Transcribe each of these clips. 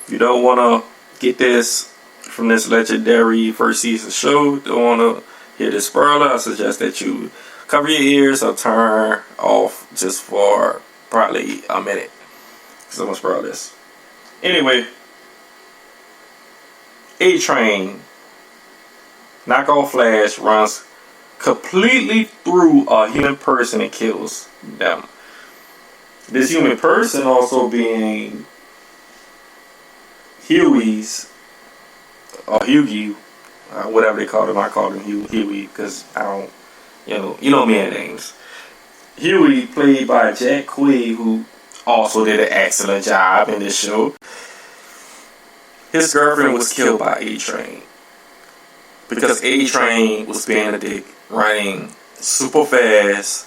If you don't want to get this from this legendary first season show, don't want to hear this spoiler, I suggest that you cover your ears or turn off just for probably a minute, because I'm going to spoil this. Anyway, A-Train, knockoff Flash, runs completely through a human person and kills them. This human person also being Huey's, or Hughie, whatever they call him. I call him Huey because I don't, you know me and names. Huey, played by Jack Quaid, who also did an excellent job in this show. His girlfriend was killed by A-Train because A-Train was being a dick, running super fast,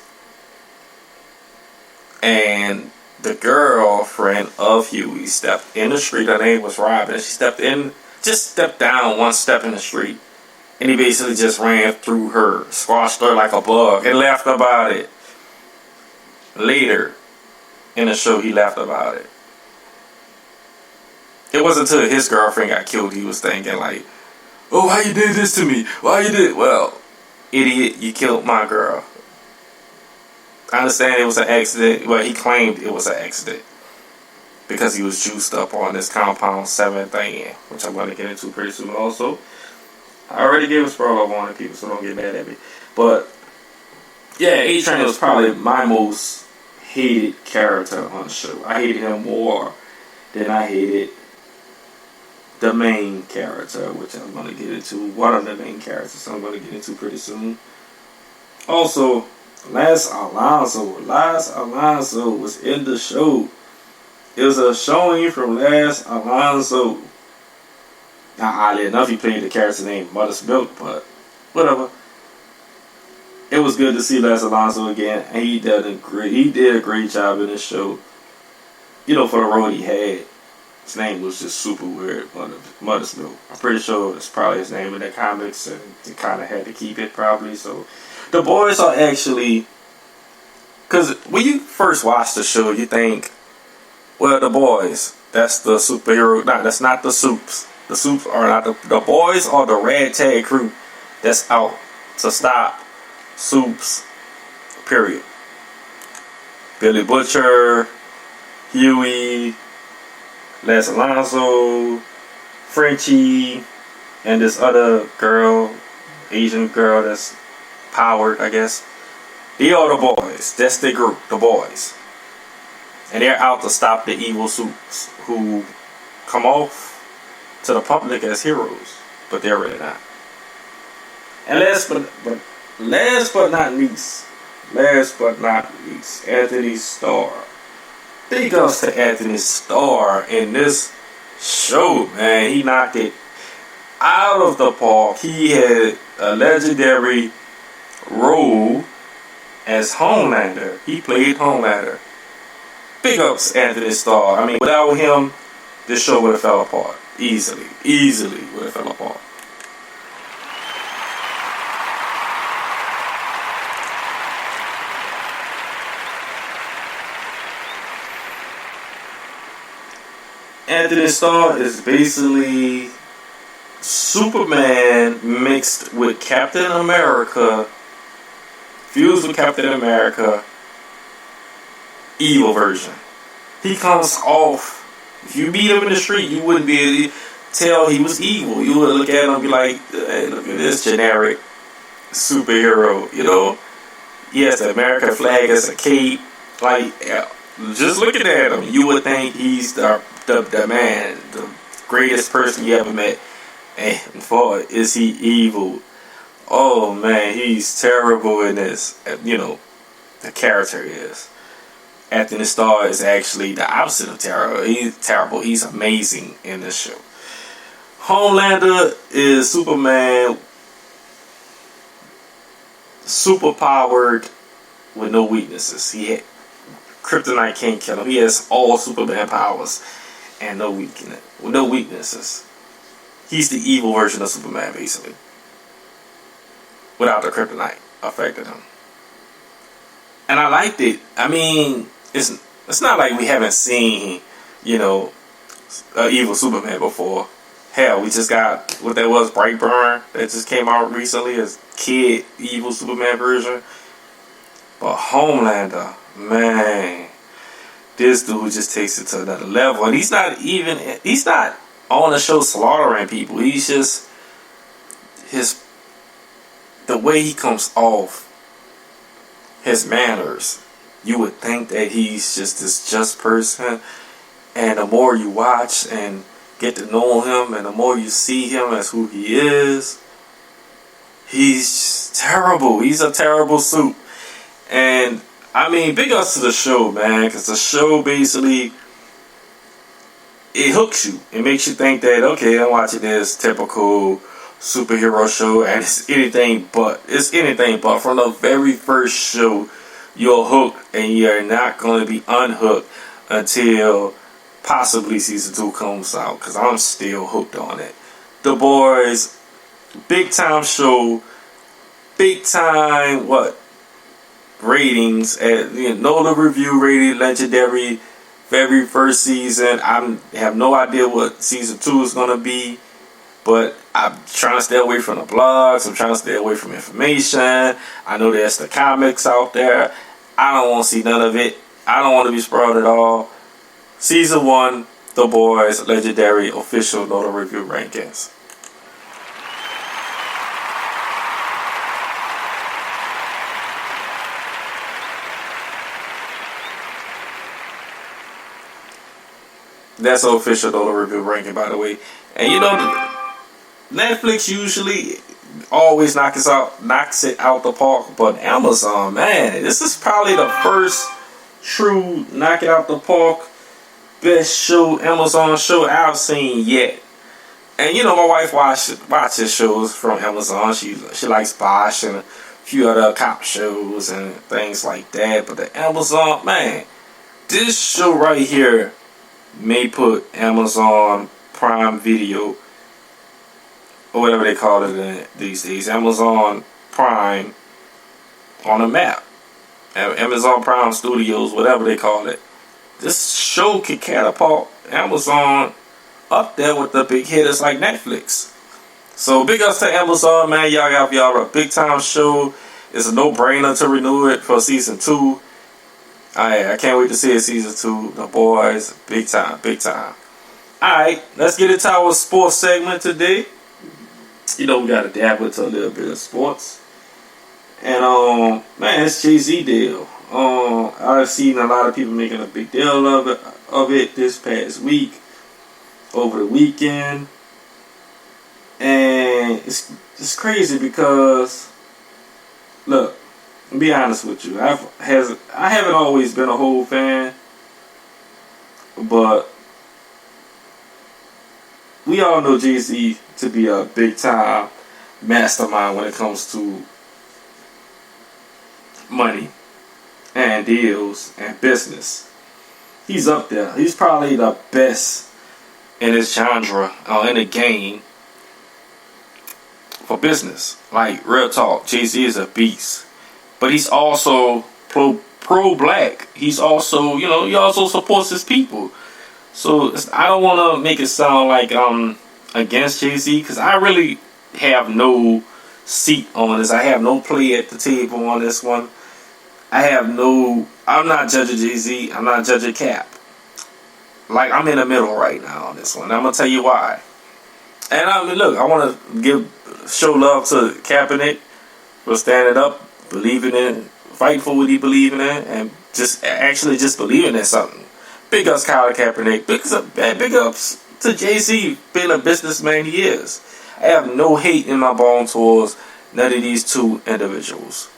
and the girlfriend of Huey stepped in the street. Her name was Robin. She just stepped down one step in the street, and he basically just ran through her, squashed her like a bug, and laughed about it. Later in the show, he laughed about it. It wasn't until his girlfriend got killed he was thinking like, "Oh, why you did this to me? Why you did?" Well, idiot, you killed my girl. I understand it was an accident. Well, he claimed it was an accident because he was juiced up on this Compound 7 thing, which I'm going to get into pretty soon also. I already gave a spoiler warning, people, so don't get mad at me. But yeah, A-Train was probably my most hated character on the show. I hated him more than I hated the main character, which I'm going to get into. One of the main characters I'm going to get into pretty soon. Also, Lance Alonso was in the show. It was a showing from Lance Alonso. Now, oddly enough, he played the character named Mother's Milk, but whatever. It was good to see Lance Alonso again, and he did a great job in this show. For the role he had. His name was just super weird, Mother's Milk. I'm pretty sure it's probably his name in the comics, and they kind of had to keep it probably. So, The Boys are actually, because when you first watch the show, you think, well, The Boys, that's the superhero. No, that's not the Supes. The Supes are not the Boys are the ragtag crew that's out to stop Supes. Period. Billy Butcher, Huey, Lance Alonso, Frenchie, and this other girl, Asian girl that's powered, I guess. They are the Boys. That's the group, the Boys. And they're out to stop the evil Supes who come off to the public as heroes, but they're really not. And last but not least, Anthony Starr. Big ups to Anthony Starr in this show, man. He knocked it out of the park. He had a legendary role as Homelander. He played Homelander. Big ups Anthony Starr. I mean, without him, this show would have fell apart. Easily would have fell apart. Anthony Starr is basically Superman mixed with Captain America, fused with Captain America, evil version. He comes off, if you meet him in the street, you wouldn't be able to tell he was evil. You would look at him and be like, hey, look at this generic superhero, He has the American flag as a cape. Like, just looking at him, you would think he's the man, the greatest person you ever met. And boy, is he evil. Oh man, he's terrible in this. The character is. Anthony Starr is actually the opposite of terrible. He's terrible. He's amazing in this show. Homelander is Superman, super powered with no weaknesses. Kryptonite can't kill him. He has all Superman powers and no weaknesses. He's the evil version of Superman, basically, without the kryptonite affecting him. And I liked it. I mean, it's not like we haven't seen, evil Superman before. Hell, we just got what that was, Brightburn, that just came out recently as kid evil Superman version. But Homelander, man, this dude just takes it to another level, and he's not on the show slaughtering people. He's just the way he comes off, his manners. You would think that he's just this just person, and the more you watch and get to know him, and the more you see him as who he is, he's terrible. He's a terrible soup. And I mean, big ups to the show, man, because the show basically, it hooks you. It makes you think that, okay, I'm watching this typical superhero show, and it's anything but. It's anything but. From the very first show, you're hooked, and you're not going to be unhooked until possibly season 2 comes out, because I'm still hooked on it. The Boys, big time show, big time ratings, and the review rated legendary very first season. I have no idea what season 2 is going to be, but I'm trying to stay away from the blogs. I'm trying to stay away from information. I know there's the comics out there. I don't want to see none of it. I don't want to be spoiled at all. Season 1, The Boys, legendary official Noto Review rankings. That's an official Noto Review ranking, by the way. And Netflix usually always knocks it out the park, but Amazon, man, this is probably the first true knock it out the park best show, Amazon show I've seen yet. And my wife watches shows from Amazon. She likes Bosch and a few other cop shows and things like that. But the Amazon, man, this show right here may put Amazon Prime Video, or whatever they call it these days, Amazon Prime, on the map. Amazon Prime Studios, whatever they call it. This show could catapult Amazon up there with the big hitters like Netflix. So big ups to Amazon, man. Y'all got a big time show. It's a no-brainer to renew it for season 2. I can't wait to see it, season 2. The Boys, big time, big time. Alright, let's get into our sports segment today. We gotta dabble into a little bit of sports. And man, it's Jay-Z deal. I've seen a lot of people making a big deal of it this past week, over the weekend, and it's crazy because, look, to be honest with you, I haven't always been a whole fan, but we all know Jay-Z to be a big time mastermind when it comes to money and deals and business. He's up there. He's probably the best in his genre, in the game for business. Like, real talk, Jay-Z is a beast. But he's also pro-black. He's also, he also supports his people. So I don't want to make it sound like I'm against Jay-Z, because I really have no seat on this. I have no play at the table on this one. I'm not judging Jay-Z. I'm not judging Cap. Like, I'm in the middle right now on this one. I'm going to tell you why. And I want to show love to Kaepernick for standing up, believing in, fighting for what he believes in, and just believing in something. Big ups Colin Kaepernick. Big ups to Jay-Z, being a businessman he is. I have no hate in my bone towards none of these two individuals.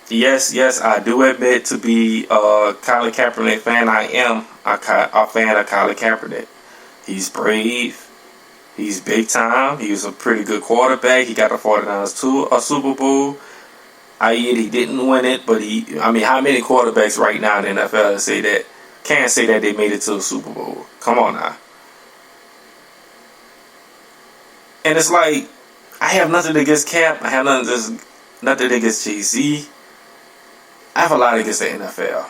Yes, I do admit to be a Colin Kaepernick fan. I am a fan of Colin Kaepernick. He's brave. He's big time. He was a pretty good quarterback. He got the 49ers to a Super Bowl. He didn't win it, but how many quarterbacks right now in the NFL can't say that they made it to a Super Bowl? Come on now. And it's like, I have nothing against Cap. I have nothing against Jay-Z. I have a lot against the NFL.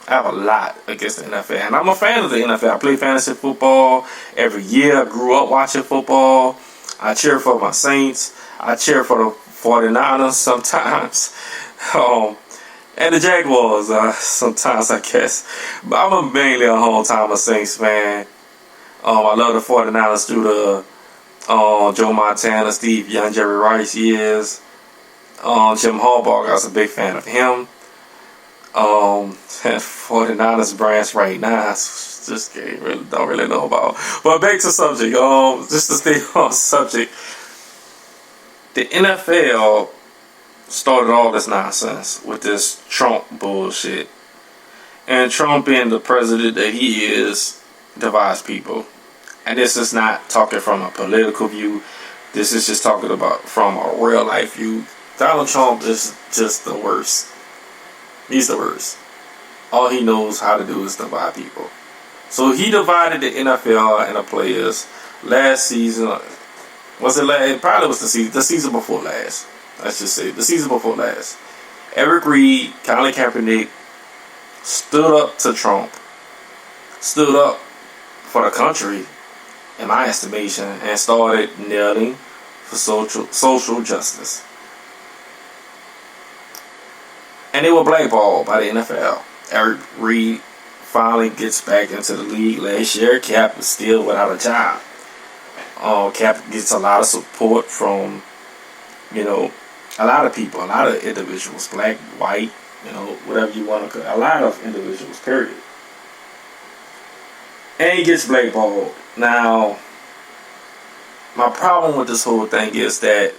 I have a lot against the NFL. And I'm a fan of the NFL. I play fantasy football every year. I grew up watching football. I cheer for my Saints. I cheer for the 49ers sometimes. And the Jaguars sometimes, I guess. But I'm mainly a home-timer Saints fan. I love the 49ers through the Joe Montana, Steve Young, Jerry Rice years. Jim Harbaugh, I was a big fan of him. 49ers branch right now, just don't really know about. But back to subject. Just to stay on subject. The NFL started all this nonsense with this Trump bullshit. And Trump, being the president that he is, divides people. And this is not talking from a political view. This is just talking about from a real life view. Donald Trump is just the worst. He's the worst. All he knows how to do is divide people. So he divided the NFL and the players last season. Was it last? It probably was the season before last. Let's just say the season before last. Eric Reid, Colin Kaepernick stood up to Trump. Stood up for the country, in my estimation, and started kneeling for social justice. And they were blackballed by the NFL. Eric Reid finally gets back into the league last year. Cap is still without a job. Cap gets a lot of support from, a lot of people, a lot of individuals, black, white, whatever you want to call it, a lot of individuals, period. And he gets blackballed. Now, my problem with this whole thing is that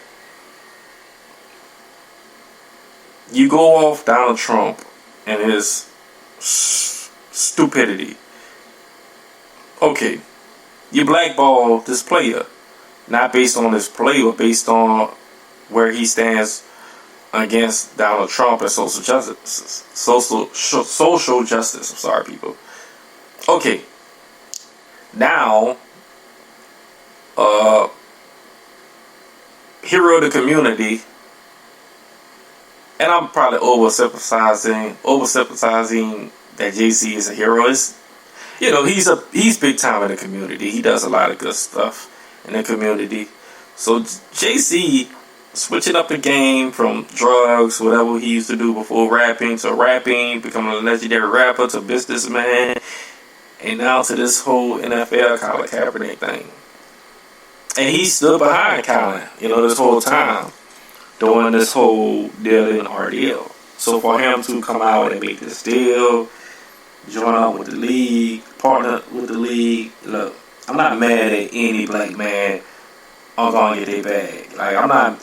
you go off Donald Trump and his stupidity. Okay, you blackball this player, not based on his play, but based on where he stands against Donald Trump and social justice. Social justice. I'm sorry, people. Okay. Now, hero of the community, and I'm probably oversympathizing that Jay-Z is a hero. He's big time in the community. He does a lot of good stuff in the community. So Jay-Z switching up the game from drugs, whatever he used to do before rapping, to rapping, becoming a legendary rapper, to businessman, and now to this whole NFL Colin Kaepernick thing. And he stood behind Colin, this whole time, doing this whole deal in ordeal. So for him to come out and make this deal, join up with the league, partner with the league, look, I'm not mad at any black man on going to get their bag.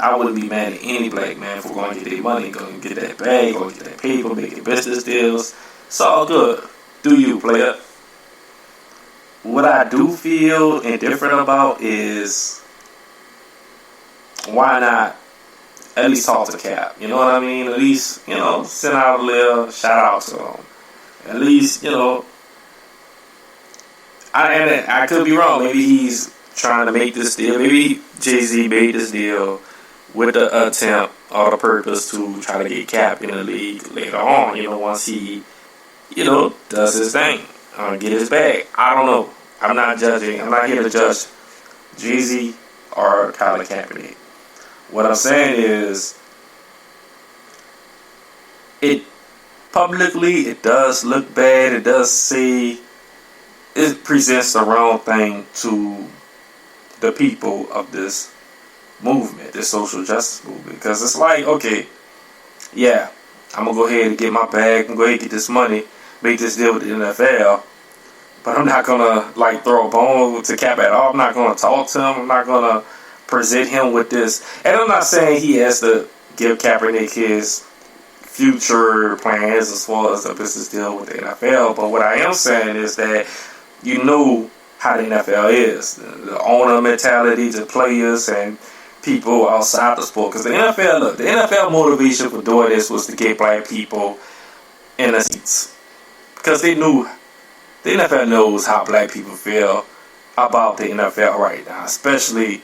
I wouldn't be mad at any black man for going to get their money, going to get that bag, going to get that paper, making business deals. It's all good. Do you, player? What I do feel indifferent about is, why not at least talk to Cap? You know what I mean? At least, send out a little shout out to him. At least, I could be wrong. Maybe he's trying to make this deal. Maybe Jay-Z made this deal with the attempt or the purpose to try to get Cap in the league later on, once he, does his thing, get his bag. I don't know. I'm not judging. I'm not here to judge Jay-Z or Colin Kaepernick. What I'm saying is, publicly, it does look bad. It does say it presents the wrong thing to the people of this movement, this social justice movement. Because it's like, okay, yeah, I'm going to go ahead and get my bag. I'm going to go ahead and get this money, make this deal with the NFL. But I'm not going to, throw a bone to Cap at all. I'm not going to talk to him. I'm not going to present him with this. And I'm not saying he has to give Kaepernick his future plans as far as a business deal with the NFL. But what I am saying is that how the NFL is. The owner mentality to players and people outside the sport. Because the NFL motivation for doing this was to get black people in the seats. Because they knew, the NFL knows how black people feel about the NFL right now. Especially